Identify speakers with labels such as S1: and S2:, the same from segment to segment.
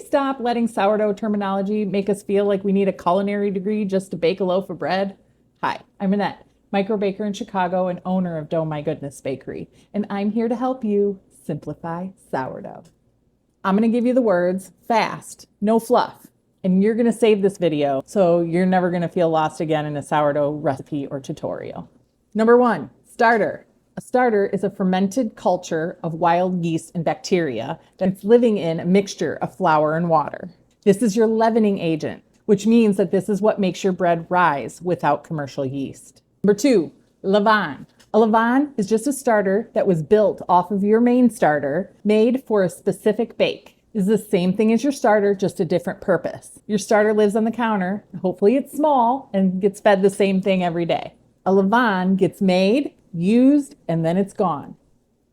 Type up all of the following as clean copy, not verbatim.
S1: stop letting sourdough terminology make us feel like we need a culinary degree just to bake a loaf of bread? Hi, I'm Annette, micro baker in Chicago and owner of Dough My Goodness Bakery, and I'm here to help you simplify sourdough. I'm going to give you the words fast, no fluff, and you're going to save this video so you're never going to feel lost again in a sourdough recipe or tutorial. Number 1, starter. A starter is a fermented culture of wild yeast and bacteria that's living in a mixture of flour and water. This is your leavening agent, which means that this is what makes your bread rise without commercial yeast. Number 2, levain. A levain is just a starter that was built off of your main starter, made for a specific bake. This is the same thing as your starter, just a different purpose. Your starter lives on the counter. Hopefully it's small and gets fed the same thing every day. A levain gets made, used, and then it's gone.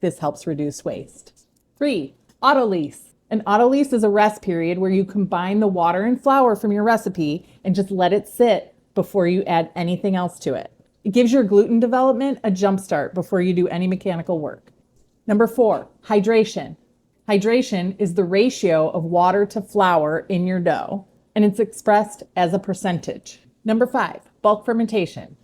S1: This helps reduce waste. 3, autolyse. An autolyse is a rest period where you combine the water and flour from your recipe and just let it sit before you add anything else to it. It gives your gluten development a jump start before you do any mechanical work. Number 4, hydration. Hydration is the ratio of water to flour in your dough, and it's expressed as a percentage. Number 5, bulk fermentation.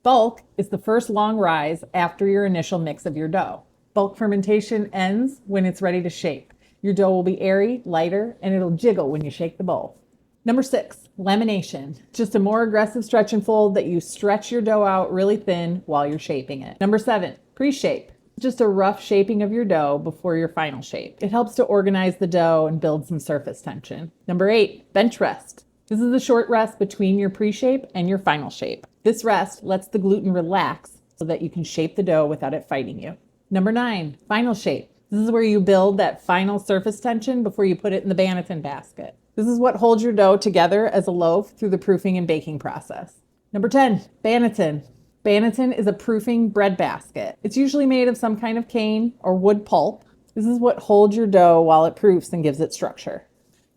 S1: Bulk is the first long rise after your initial mix of your dough. Bulk fermentation ends when it's ready to shape. Your dough will be airy, lighter, and it'll jiggle when you shake the bowl. Number 6, lamination. Just a more aggressive stretch and fold that you stretch your dough out really thin while you're shaping it. Number 7, pre-shape. Just a rough shaping of your dough before your final shape. It helps to organize the dough and build some surface tension. Number 8, bench rest. This is a short rest between your pre-shape and your final shape. This rest lets the gluten relax so that you can shape the dough without it fighting you. Number 9, final shape. This is where you build that final surface tension before you put it in the banneton basket. This is what holds your dough together as a loaf through the proofing and baking process. Number 10, banneton. Banneton is a proofing bread basket. It's usually made of some kind of cane or wood pulp. This is what holds your dough while it proofs and gives it structure.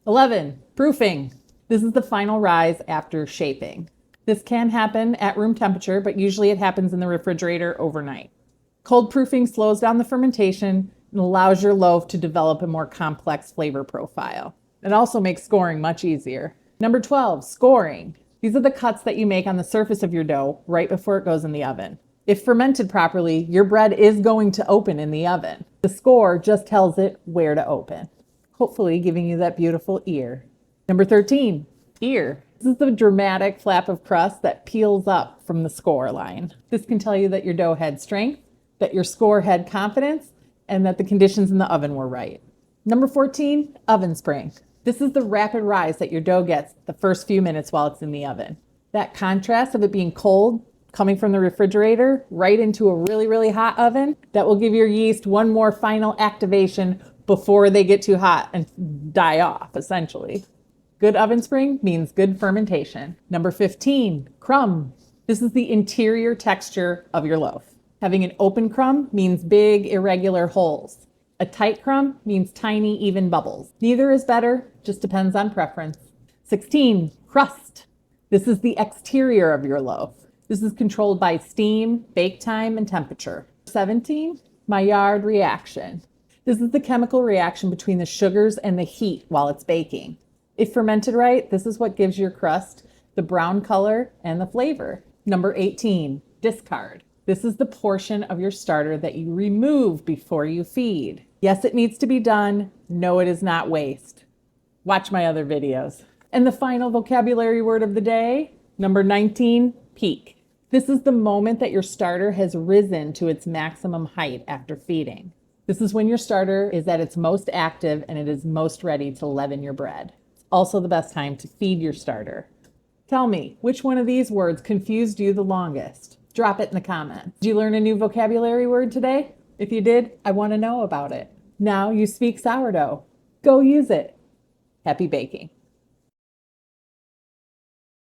S1: 11, proofing. This is the final rise after shaping. This can happen at room temperature, but usually it happens in the refrigerator overnight. Cold proofing slows down the fermentation and allows your loaf to develop a more complex flavor profile. It also makes scoring much easier. Number 12, scoring. These are the cuts that you make on the surface of your dough right before it goes in the oven. If fermented properly, your bread is going to open in the oven. The score just tells it where to open, hopefully giving you that beautiful ear. Number 13, ear. This is the dramatic flap of crust that peels up from the score line. This can tell you that your dough had strength, that your score had confidence, and that the conditions in the oven were right. Number 14, oven spring. This is the rapid rise that your dough gets the first few minutes while it's in the oven. That contrast of it being cold, coming from the refrigerator, right into a really, really hot oven, that will give your yeast one more final activation before they get too hot and die off, essentially. Good oven spring means good fermentation. Number 15, crumb. This is the interior texture of your loaf. Having an open crumb means big, irregular holes. A tight crumb means tiny, even bubbles. Neither is better, just depends on preference. 16, crust. This is the exterior of your loaf. This is controlled by steam, bake time, and temperature. 17, Maillard reaction. This is the chemical reaction between the sugars and the heat while it's baking. If fermented right, this is what gives your crust the brown color and the flavor. Number 18, discard. This is the portion of your starter that you remove before you feed. Yes, it needs to be done. No, it is not waste. Watch my other videos. And the final vocabulary word of the day, number 19, peak. This is the moment that your starter has risen to its maximum height after feeding. This is when your starter is at its most active and it is most ready to leaven your bread. It's also the best time to feed your starter. Tell me, which one of these words confused you the longest? Drop it in the comments. Did you learn a new vocabulary word today? If you did, I want to know about it. Now you speak sourdough. Go use it. Happy baking.